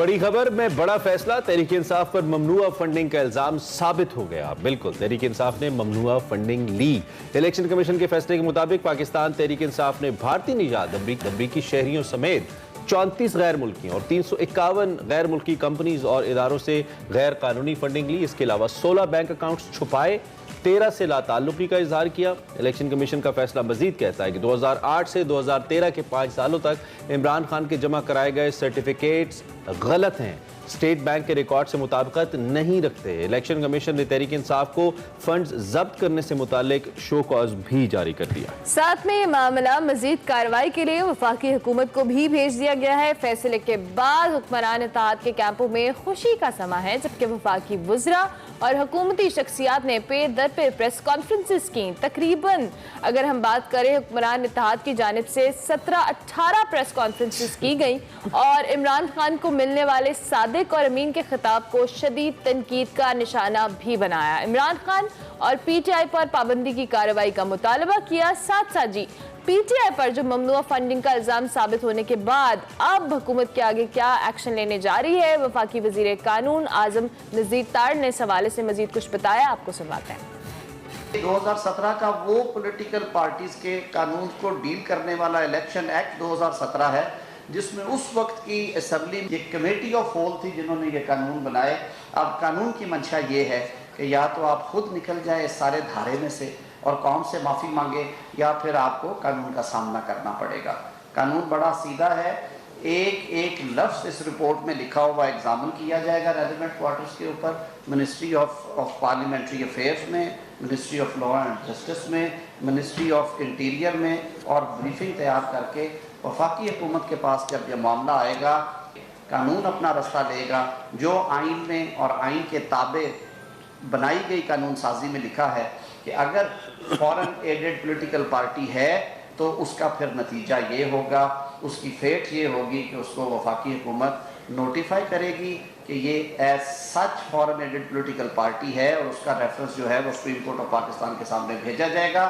बड़ी खबर में बड़ा फैसला, तहरीक इंसाफ पर ममनुआ फंडिंग का इल्जाम साबित हो गया। बिल्कुल, तहरीक इंसाफ ने ममनुआ फंडिंग ली। इलेक्शन कमीशन के फैसले के मुताबिक पाकिस्तान तहरीक इंसाफ ने भारतीय निजात अमरीकी शहरियों समेत 34 गैर मुल्की और 351 गैर मुल्की कंपनीज और इदारों से गैर कानूनी फंडिंग ली। इसके अलावा 16 बैंक अकाउंट्स छुपाए, 13 से लाताल्लुकी का इजहार किया। इलेक्शन कमीशन का फैसला मजीद कहता है कि 2008 से 2013 के 5 सालों तक इमरान खान के जमा कराए गए सर्टिफिकेट्स गलत हैं, स्टेट बैंक के रिकॉर्ड से मुताबिकत नहीं रखते। इलेक्शन कमीशन ने तहरीक इंसाफ को फंड्स जब्त करने से मुतालिक शो कॉज भी जारी कर दिया। साथ में ये मामला मजीद कार्रवाई के लिए वफाकी हुकूमत को भी भेज दिया गया है। फैसले के बाद हुक्मरान इत्तेहाद के कैंपों में खुशी का समा है, जबकि वफाकी वुज़रा और हुकूमती शख्सियात ने पे दर पे प्रेस कॉन्फ्रेंसेस की। तकरीबन अगर हम बात करें, हुक्मरान इत्तेहाद की जानिब से 17-18 प्रेस कॉन्फ्रेंसेस की गई और इमरान खान को मिलने वाले सादिक और अमीन के खिताब को शदीद तनकीद का निशाना भी बनाया। इमरान खान और पीटीआई पर पाबंदी की कार्रवाई का मुतालबा किया। साथ साथ जी पीटीआई पर जो ममनुआ फंडिंग का इल्जाम साबित होने के बाद अब हुकूमत के आगे क्या एक्शन लेने जा रही है, वफाकी वजीर कानून आजम नज़ीर तार ने इस हवाले से मजीद कुछ बताया, आपको सुनवाते हैं। 2017 का वो पॉलिटिकल पार्टीज के कानून को डील करने वाला इलेक्शन एक्ट 2017 है, जिसमें उस वक्त की असेंबली में एक कमेटी ऑफ होल थी जिन्होंने ये कानून बनाए। अब कानून की मंशा ये है कि या तो आप खुद निकल जाए इस सारे धारे में से और कौम से माफ़ी मांगे, या फिर आपको कानून का सामना करना पड़ेगा। कानून बड़ा सीधा है, एक एक लफ्ज़ इस रिपोर्ट में लिखा हुआ एग्जामिन किया जाएगा रेलिवेंट क्वार्टर्स के ऊपर, मिनिस्ट्री ऑफ पार्लियामेंट्री अफेयर्स में, ministry of law and justice में, मिनिस्ट्री ऑफ इंटीरियर में, और ब्रीफिंग तैयार करके वफाकी हुकूमत के पास जब यह मामला आएगा, कानून अपना रास्ता लेगा। जो आइन में और आइन के ताबे बनाई गई कानून साजी में लिखा है कि अगर फॉरेन एडेड पॉलिटिकल पार्टी है तो उसका फिर नतीजा ये होगा, उसकी फेट ये होगी कि उसको वफाकी हुकूमत नोटिफाई करेगी कि ये as such foreign aided political party है, और उसका रेफरेंस जो है वो सुप्रीम कोर्ट ऑफ पाकिस्तान के सामने भेजा जाएगा।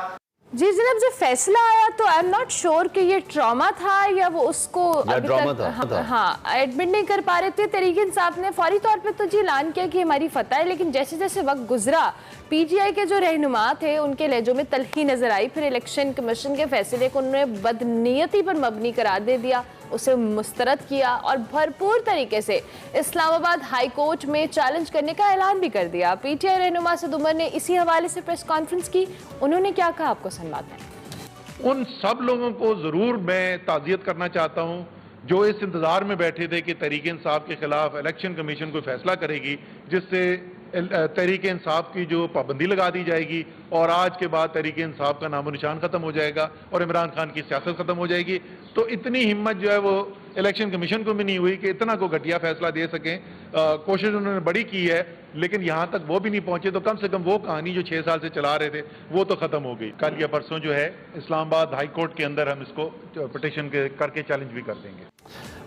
जी जनाब, जब फैसला आया तो आई एम नॉट श्योर कि ये ट्रॉमा था या वो उसको अभी तक हाँ एडमिट नहीं कर पा रहे थे। तहरीक इंसाफ ने फौरी तौर पे तो जी ऐलान किया कि हमारी फतह है, लेकिन जैसे जैसे वक्त गुजरा पीटीआई के जो रहनुमा थे उनके लहजों में तलखी नजर आई। फिर इलेक्शन कमीशन के फैसले को उन्होंने बदनीयती पर मबनी करार दे दिया, उसे मुस्तरद किया और भरपूर तरीके से इस्लामाबाद हाई कोर्ट में चैलेंज करने का ऐलान भी कर दिया। पीटीआई रहनुमा असद उमर ने इसी हवाले से प्रेस कॉन्फ्रेंस की। उन्होंने क्या कहा, आपको सुनवाते हैं। उन सब लोगों को जरूर मैं ताज़ियत करना चाहता हूं जो इस इंतजार में बैठे थे कि तहरीक इंसाफ के खिलाफ इलेक्शन कमीशन कोई फैसला करेगी जिससे तहरीक इंसाफ की जो पाबंदी लगा दी जाएगी और आज के बाद तहरीक इंसाफ का नामो निशान खत्म हो जाएगा और इमरान खान की सियासत खत्म हो जाएगी। तो इतनी हिम्मत जो है वो इलेक्शन कमीशन को भी नहीं हुई कि इतना को घटिया फैसला दे सकें। कोशिश उन्होंने बड़ी की है, लेकिन यहाँ तक वो भी नहीं पहुंचे। तो कम से कम वो कहानी जो 6 साल से चला रहे थे वो तो खत्म हो गई। कल या परसों जो है इस्लामाबाद हाई कोर्ट के अंदर हम इसको पिटिशन करके चैलेंज भी कर देंगे।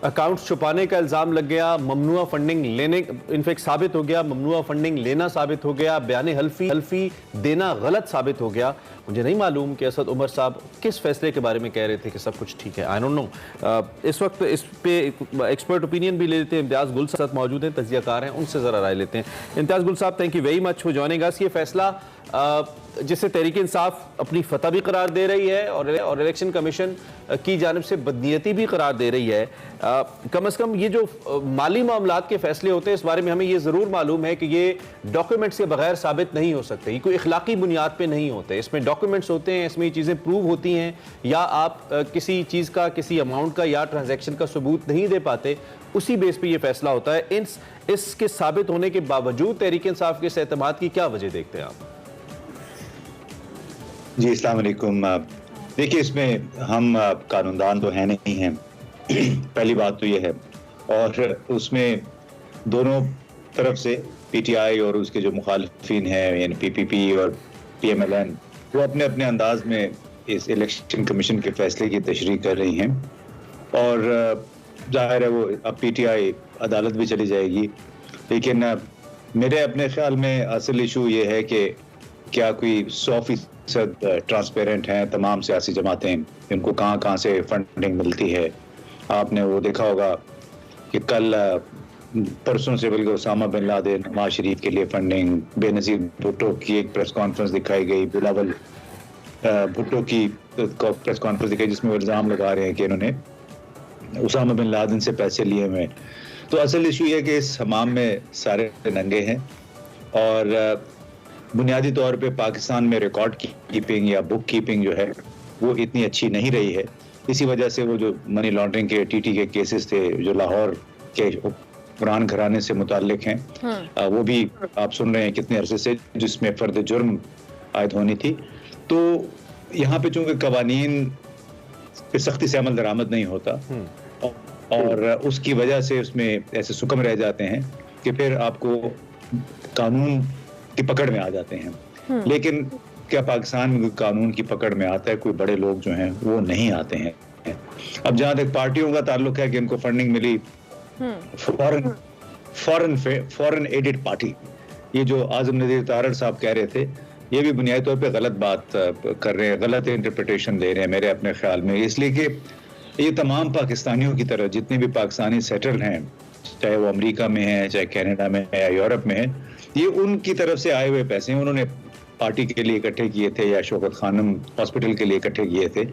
अकाउंट्स छुपाने का इल्जाम लग गया, ममनुआ फंडिंग लेने इनफेक्ट साबित हो गया, ममनुआ फंडिंग लेना साबित हो गया, बयान हल्फी देना गलत साबित हो गया। मुझे नहीं मालूम कि असद उमर साहब किस फैसले के बारे में कह रहे थे कि सब कुछ ठीक है। I don't know. इस वक्त इस पे एक्सपर्ट ओपिनियन भी ले लेते हैं। इम्तियाज़ गुल साहब मौजूद हैं, तजियाकार हैं, उनसे ज़रा राय लेते हैं। इम्तियाज़ गुल साहब, thank you very much for joining us. ये फैसला जिसे तहरीक इंसाफ अपनी फतह भी करार दे रही है और इलेक्शन कमीशन की जानिब से बदनीयती भी करार दे रही है, कम अज़ कम ये जो माली मामलात के फैसले होते हैं इस बारे में हमें ये ज़रूर मालूम है कि ये डॉक्यूमेंट्स के बगैर साबित नहीं हो सकते, ये कोई इखलाकी बुनियाद पे नहीं होते। इसमें डॉक्यूमेंट्स होते हैं, इसमें ये चीज़ें प्रूव होती हैं, या आप किसी चीज़ का, किसी अमाउंट का या ट्रांजैक्शन का सबूत नहीं दे पाते, उसी बेस पे ये फैसला होता है। इसके साबित होने के बावजूद तहरीक इंसाफ के इस एतमाद की क्या वजह देखते हैं आप? जी अस्सलाम वालेकुम। देखिए, इसमें हम कानूनदान तो है नहीं हैं, पहली बात तो ये है, और उसमें दोनों तरफ से पीटीआई और उसके जो मुखालिफिन हैं यानी पीपीपी और पीएमएलएन, वो अपने अपने अंदाज में इस इलेक्शन कमीशन के फैसले की तशरीह कर रही हैं। और जाहिर है वो अब पीटीआई अदालत भी चली जाएगी, लेकिन मेरे अपने ख्याल में असल इशू ये है कि क्या कोई 100% ट्रांसपेरेंट हैं तमाम सियासी जमातें, इनको कहाँ से फंडिंग मिलती है। आपने वो देखा होगा कि कल परसों से बल्कि उसामा बिन लादेन, नवाज शरीफ के लिए फंडिंग, बेनजीर भुट्टो की एक प्रेस कॉन्फ्रेंस दिखाई गई, बिलावल भुट्टो की प्रेस कॉन्फ्रेंस दिखाई जिसमें वो इल्ज़ाम लगा रहे हैं कि इन्होंने उसामा बिन लादेन से पैसे लिए हुए। तो असल इशू ये है कि इस हमाम में सारे नंगे हैं और बुनियादी तौर पे पाकिस्तान में रिकॉर्ड कीपिंग या बुक कीपिंग जो है वो इतनी अच्छी नहीं रही है। इसी वजह से वो जो मनी लॉन्ड्रिंग के टीटी के केसेस थे जो लाहौर के कुरान घराने से मुताल्लिक हैं, वो भी आप सुन रहे हैं कितने अरसे से, जिसमें फर्द जुर्म आयद होनी थी। तो यहाँ पे चूंकि कवानीन पे सख्ती से अमल दरामद नहीं होता और उसकी वजह से उसमें ऐसे सुकम रह जाते हैं कि फिर आपको कानून की पकड़ में आ जाते हैं। लेकिन क्या पाकिस्तान में कानून की पकड़ में आता है? कोई बड़े लोग जो हैं वो नहीं आते हैं। अब जहां तक पार्टियों का ताल्लुक है कि इनको फंडिंग मिली फॉरेन एडेड पार्टी, ये जो आजम नज़ीर तारड़ साहब कह रहे थे, ये भी बुनियादी तौर पे गलत बात कर रहे हैं, गलत इंटरप्रिटेशन दे रहे हैं मेरे अपने ख्याल में। इसलिए कि ये तमाम पाकिस्तानियों की तरह जितने भी पाकिस्तानी सेटल हैं, चाहे वो अमेरिका में हैं, चाहे कनाडा में है या यूरोप में है, ये उनकी तरफ से आए हुए पैसे हैं। उन्होंने पार्टी के लिए इकट्ठे किए थे या शौकत खानम हॉस्पिटल के लिए इकट्ठे किए थे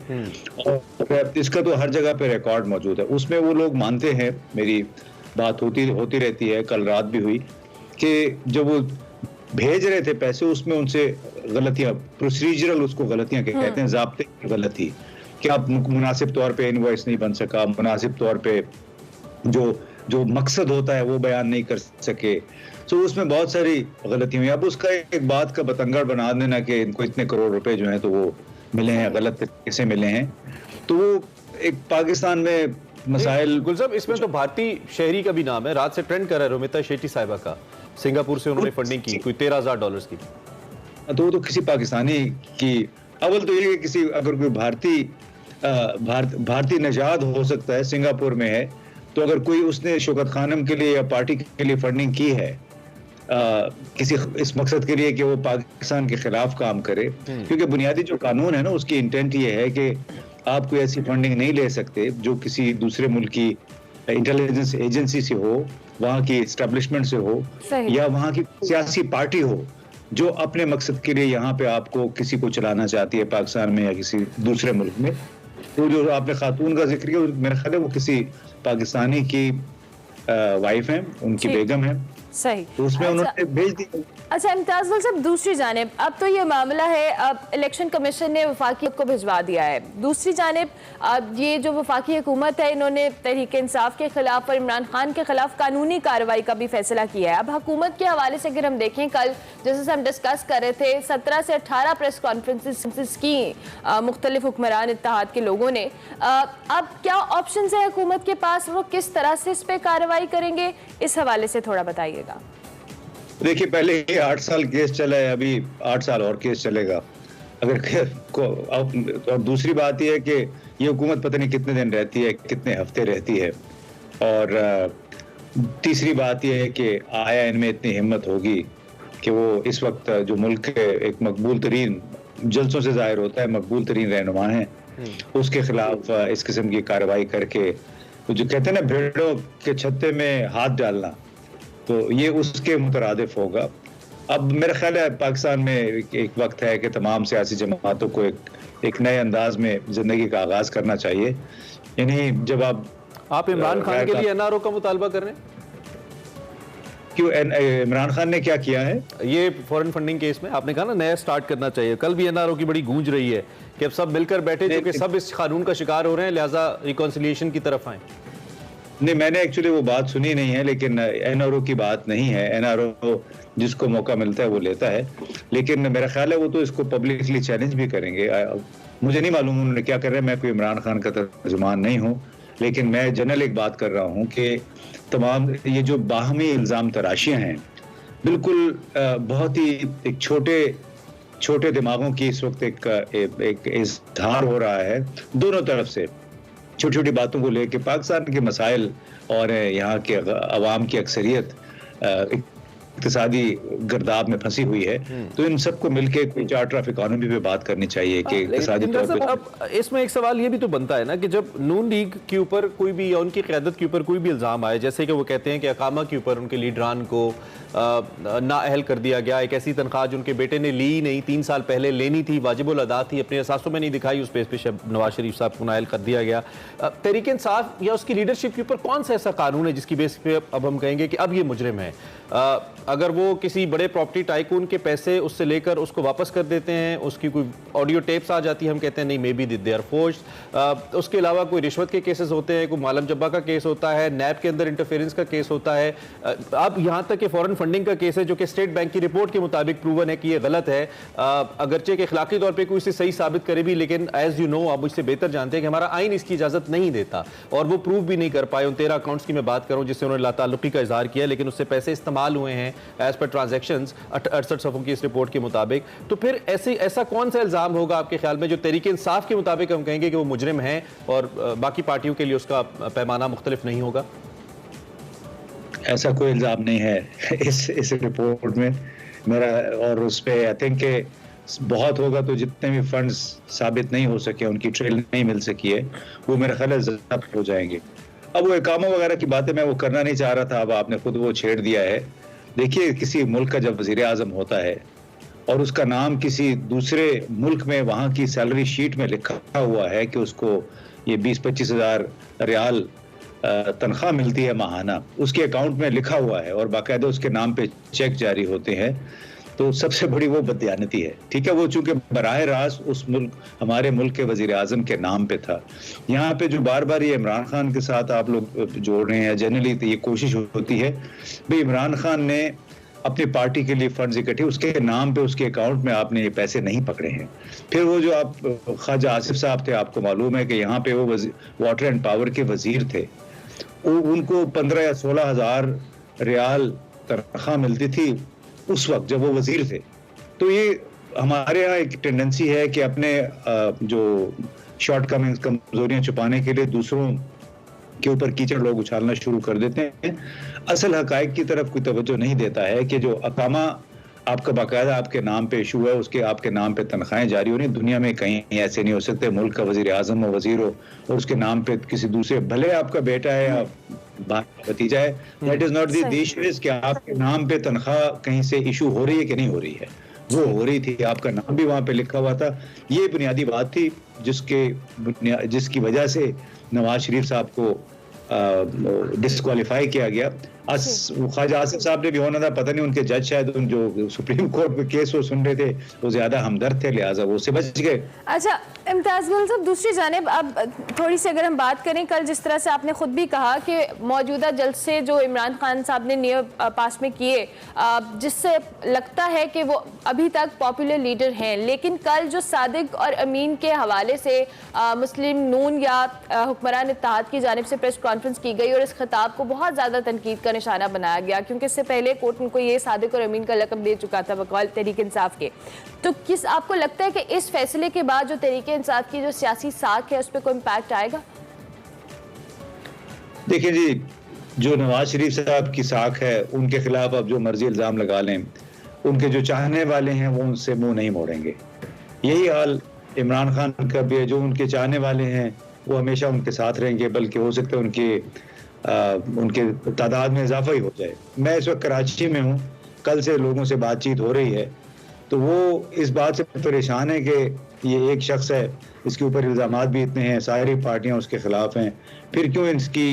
और इसका तो हर जगह पे रिकॉर्ड मौजूद है। उसमें वो लोग मानते हैं, मेरी बात होती रहती है, कल रात भी हुई, कि जब वो भेज रहे थे पैसे उसमें उनसे गलतियां, प्रोसीजरल उसको गलतियां कहते हैं, ज़ाब्ते की गलती, कि आप मुनासिब तौर पे इनवॉइस नहीं बन सका, मुनासिब तौर पे जो मकसद होता है वो बयान नहीं कर सके। तो उसमें बहुत सारी गलतियां हुई। अब उसका एक बात का बतंगड़ बना देना कि इनको इतने करोड़ रुपए जो हैं तो वो मिले हैं, गलत तरीके से मिले हैं, तो वो एक पाकिस्तान में मसाइल। गुलज़र, इसमें तो भारतीय शहरी का भी नाम है, रात से ट्रेंड कर रहा है रोमिता शेट्टी साहिबा का, सिंगापुर से उन्होंने फंडिंग की कोई $13,000 की। तो वो तो किसी पाकिस्तानी की, अव्वल तो ये किसी, अगर कोई भारतीय नजाद हो सकता है, सिंगापुर में है, तो अगर कोई उसने शौकत खानम के लिए या पार्टी के लिए फंडिंग की है किसी इस मकसद के लिए कि वो पाकिस्तान के खिलाफ काम करे, क्योंकि बुनियादी जो कानून है ना उसकी इंटेंट ये है कि आप कोई ऐसी फंडिंग नहीं ले सकते जो किसी दूसरे मुल्क की इंटेलिजेंस एजेंसी से हो, वहाँ की एस्टेब्लिशमेंट से हो, या वहाँ की सियासी पार्टी हो जो अपने मकसद के लिए यहाँ पे आपको किसी को चलाना चाहती है पाकिस्तान में या किसी दूसरे मुल्क में। तो जो आपने खातून का जिक्र किया, मेरा ख्याल है वो किसी पाकिस्तानी की वाइफ है, उनकी बेगम है, सही, तो उसमें उन्होंने भेज दिया। अच्छा इम्तियाज भाई साहब, दूसरी जानिब अब तो ये मामला है, अब इलेक्शन कमीशन ने वफाकी को भिजवा दिया है, दूसरी जानिब अब ये जो वफाकी हुकूमत है इन्होंने तहरीक इंसाफ के खिलाफ और इमरान खान के खिलाफ कानूनी कार्रवाई का भी फैसला किया है। अब हुकूमत के हवाले से अगर हम देखें, कल जैसे हम डिस्कस कर रहे थे 17 से 18 प्रेस कॉन्फ्रेंसेस की मुख्तलिफ हुक्मरान इत्तेहाद के लोगों ने। अब क्या ऑप्शन है हुकूमत के पास, वो किस तरह से इस पर कार्रवाई करेंगे, इस हवाले से थोड़ा बताइएगा। देखिए, पहले ये 8 साल केस चला है, अभी 8 साल और केस चलेगा अगर और दूसरी बात यह है कि ये हुकूमत पता नहीं कितने दिन रहती है, कितने हफ्ते रहती है, और तीसरी बात यह है कि आया इनमें इतनी हिम्मत होगी कि वो इस वक्त जो मुल्क के एक मकबूल तरीन, जलसों से जाहिर होता है मकबूल तरीन रहनुमा है, उसके खिलाफ इस किस्म की कार्रवाई करके, तो जो कहते हैं ना भेड़ों के छत्ते में हाथ डालना, तो ये उसके मुतरादिफ होगा। अब मेरा ख्याल है पाकिस्तान में एक वक्त है कि तमाम सियासी जमातों को एक नए अंदाज में जिंदगी का आगाज करना चाहिए। यानी जब आप इमरान खान के लिए एनआरओ का मुतालबा कर रहे हैं? क्यों? इमरान खान ने क्या किया है? ये फॉरेन फंडिंग केस में आपने कहा ना नया स्टार्ट करना चाहिए, कल भी एनआरओ की बड़ी गूंज रही है कि अब सब मिलकर बैठे, क्योंकि सब इस कानून का शिकार हो रहे हैं, लिहाजा रिकॉन्सिलिएशन की तरफ आए। नहीं, मैंने एक्चुअली वो बात सुनी नहीं है, लेकिन एनआरओ की बात नहीं है। एनआरओ जिसको मौका मिलता है वो लेता है, लेकिन मेरा ख्याल है वो तो इसको पब्लिकली चैलेंज भी करेंगे। मुझे नहीं मालूम उन्होंने क्या कर रहे हैं, मैं कोई इमरान खान का तर्जुमान नहीं हूँ, लेकिन मैं जनरल एक बात कर रहा हूँ कि तमाम ये जो बाहमी इल्ज़ाम तराशियाँ हैं, बिल्कुल बहुत ही एक छोटे दिमागों की इस वक्त एक इज़हार हो रहा है दोनों तरफ से, छोटी छोटी बातों को लेकर पाकिस्तान के मसाइल और यहाँ के अवाम की अक्सरियत इक्तिसादी गर्दाब में फंसी हुई है। तो इन सबको मिलके कोई चार्टर ऑफ इकोनॉमी पे बात करनी चाहिए कि इक्तिसादी लेकिन तौर पे। अब इसमें एक सवाल ये भी तो बनता है ना कि जब नून लीग के ऊपर कोई भी या उनकी क़यादत के ऊपर कोई भी इल्ज़ाम आए, जैसे कि वो कहते हैं कि अकामा के ऊपर उनके लीडरान को नाअहल कर दिया गया, एक ऐसी तनख्वाह जो उनके बेटे ने ली नहीं, 3 साल पहले लेनी थी, वाजिबुल अदा थी, अपने असासों में नहीं दिखाई, उस बेस पे नवाज शरीफ साहब को नाअहल कर दिया गया। तहरीक इंसाफ या उसकी लीडरशिप के ऊपर कौन सा ऐसा कानून है जिसकी बेस पे अब हम कहेंगे कि अब ये मुजरिम है? अगर वो किसी बड़े प्रॉपर्टी टाइकून के पैसे उससे लेकर उसको वापस कर देते हैं, उसकी कोई ऑडियो टेप्स आ जाती है, हम कहते हैं नहीं may be they are forced. उसके अलावा कोई रिश्वत के केसेस होते हैं, कोई मालम जब्बा का केस होता है, नैब के अंदर इंटरफेरेंस का केस होता है, अब यहाँ तक कि फॉरेन फंडिंग का केस है जो कि स्टेट बैंक की रिपोर्ट के मुताबिक प्रूवन है कि ये गलत है, अगरचे के अखलाकी तौर पर कोई इसे सही साबित करे भी, लेकिन एज यू नो आप मुझसे बेहतर जानते हैं कि हमारा आइन इसकी इजाजत नहीं देता और वो प्रूव भी नहीं कर पाए। उन 13 अकाउंट्स की मैं बात करूँ जिससे उन्होंने लाताल्लुकी का इजहार किया, लेकिन उससे पैसे इस्तेमाल हुए हैं एज पर ट्रांजैक्शंस 68 सफ़ों की इस रिपोर्ट के मुताबिक। तो फिर ऐसा कौन सा इल्ज़ाम होगा आपके ख्याल में जो तहरीक इंसाफ के मुताबिक हम कहेंगे कि वो मुजरिम है और बाकी पार्टियों के लिए उसका पैमाना मुख्तलिफ नहीं होगा? ऐसा कोई इल्ज़ाम नहीं है इस रिपोर्ट में मेरा, और उस पर आई थिंक के बहुत होगा तो जितने भी फंड्स साबित नहीं हो सके, उनकी ट्रेल नहीं मिल सकी है, वो मेरा ख्याल है ज़ब्त हो जाएंगे। अब वो इकामा वगैरह की बातें मैं वो करना नहीं चाह रहा था, अब आपने खुद वो छेड़ दिया है। देखिए, किसी मुल्क का जब वज़ीर आज़म होता है और उसका नाम किसी दूसरे मुल्क में वहाँ की सैलरी शीट में लिखा हुआ है कि उसको ये 20-25 हज़ार रियाल तनख्वाह मिलती है माहाना, उसके अकाउंट में लिखा हुआ है और बाकायदा उसके नाम पे चेक जारी होते हैं, तो सबसे बड़ी वो बदयानती है। ठीक है, वो चूंकि बराह रास्त उस मुल्क, हमारे मुल्क के वजीर आज़म के नाम पे था। यहाँ पे जो बार बार ये इमरान खान के साथ आप लोग जोड़ रहे हैं, जनरली तो ये कोशिश होती है भाई इमरान खान ने अपनी पार्टी के लिए फंड्स इकट्ठे, उसके नाम पे उसके अकाउंट में आपने ये पैसे नहीं पकड़े हैं। फिर वो जो आप ख्वाजा आसिफ साहब थे, आपको मालूम है कि यहाँ पे वो वाटर एंड पावर के वजीर थे, उनको 15 या 16 हज़ार रियाल तनख्वाह मिलती थी उस वक्त जब वो वजीर थे। तो ये हमारे यहाँ एक टेंडेंसी है कि अपने जो शॉर्ट कमिंग्स, कमजोरियां छुपाने के लिए दूसरों के ऊपर कीचड़ लोग उछालना शुरू कर देते हैं। असल हकायक की तरफ कोई तवज्जो नहीं देता है कि जो अकामा आपका बाकायदा आपके नाम पे इशू है, उसके आपके नाम पे तनख्वाहें जारी हो रही, दुनिया में कहीं ऐसे नहीं हो सकते। मुल्क का वजीर आजम हो, वजीर हो और उसके नाम पे किसी दूसरे, भले आपका बेटा है या भतीजा है, that is not the issue is कि आपके नाम पे तनख्वाह कहीं से इशू हो रही है कि नहीं हो रही है। वो हो रही थी, आपका नाम भी वहां पे लिखा हुआ था। ये बुनियादी बात थी जिसकी वजह से नवाज शरीफ साहब को डिस्क्वालीफाई किया गया। ख्वाजा आसिफ साहब ने भी होना था, पता नहीं उनके जज शायद उन जो सुप्रीम कोर्ट में केस वो सुन रहे थे वो ज्यादा हमदर्द थे, लिहाजा वो से बच गए। अच्छा इम्तियाज गुल साहब, दूसरी जानिब अब थोड़ी सी अगर हम बात करें, कल जिस तरह से आपने खुद भी कहा कि मौजूदा जलसे जो इमरान खान साहब ने नियर पास में किए, जिससे लगता है कि वो अभी तक पॉपुलर लीडर हैं, लेकिन कल जो सादिक और अमीन के हवाले से मुस्लिम नून या हुक्मरान इत्तेहाद की जानिब से प्रेस कॉन्फ्रेंस की गई और इस खिताब को बहुत ज़्यादा तनकीद का निशाना बनाया गया, क्योंकि इससे पहले कोर्ट उनको ये सादिक और अमीन का लक़ब दे चुका था बकौल तहरीक इंसाफ के। तो किस आपको लगता है कि इस फैसले के बाद जो तहरीक इंसाफ की जो सियासी साख है उस पर कोई इम्पैक्ट आएगा? देखिए जी, जो नवाज शरीफ साहब की साख है उनके खिलाफ अब जो मर्जी इल्ज़ाम लगा लें, उनके जो चाहने वाले हैं वो उनसे मुंह नहीं मोड़ेंगे। यही हाल इमरान खान का भी है, जो उनके चाहने वाले हैं वो हमेशा उनके साथ रहेंगे, बल्कि हो सकता है उनके तादाद में इजाफा ही हो जाए। मैं इस वक्त कराची में हूँ, कल से लोगों से बातचीत हो रही है, तो वो इस बात से परेशान है कि ये एक शख्स है, इसके ऊपर इल्ज़ामात भी इतने हैं, सारी पार्टियां उसके खिलाफ हैं, फिर क्यों इसकी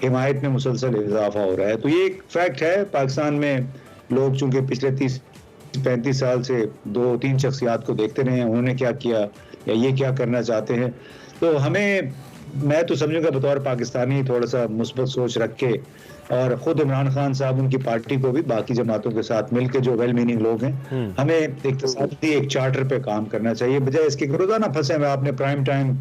हिमायत में मुसलसल इजाफा हो रहा है। तो ये एक फैक्ट है, पाकिस्तान में लोग चूंकि पिछले 30-35 साल से 2-3 शख्सियात को देखते रहे हैं, उन्होंने क्या किया या ये क्या करना चाहते हैं। तो हमें, मैं तो समझूंगा बतौर पाकिस्तानी थोड़ा सा मुस्बत सोच रख के, और खुद इमरान खान साहब उनकी पार्टी को भी बाकी जमातों के साथ मिलकर जो वेल मीनिंग लोग हैं, हमें इक्तिसादी एक चार्टर पे काम करना चाहिए, बजाय इसके रोजाना फंसे हुए आपने प्राइम टाइम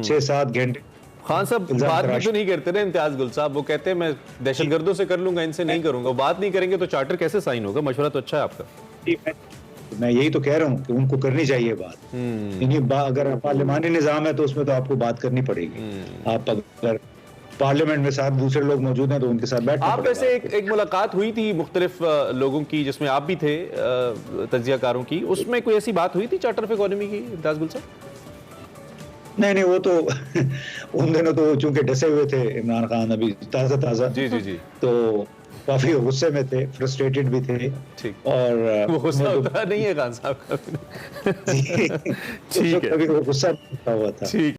6-7 घंटे। खान साहब बात भी तो नहीं करते ना इम्तियाज गुल साहब, वो कहते हैं मैं दहशतगर्दों से कर लूंगा, इनसे नहीं करूंगा। बात नहीं करेंगे तो चार्टर कैसे साइन होगा? मशवरा तो अच्छा है आपका। मैं यही तो कह रहा हूँ कि उनको करनी चाहिए बात। अगर पार्लिमानी निजाम है तो उसमें तो आपको बात करनी पड़ेगी। आप अगर पार्लियामेंट में साथ दूसरे लोग मौजूद हैं तो उनके साथ बैठना आप पड़ेगा वैसे आपको। एक मुलाकात हुई थी मुख्तलिफ लोगों की जिसमें आप भी थे, तज्जियाकारों की, उसमें कोई ऐसी बात हुई थी चार्टर ऑफ इकोनॉमी की, इम्तियाज गुल साहब? नहीं वो तो उन दिनों तो चूंकि डसे हुए थे इमरान खान, अभी ताज़ा जी जी जी, तो काफी गुस्से में थे, फ्रस्ट्रेटेड भी थे। ठीक। और वो गुस्सा वो तो- होता नहीं है खान साहब का। जी, ठीक है, कभी वो गुस्सा हुआ था। ठीक।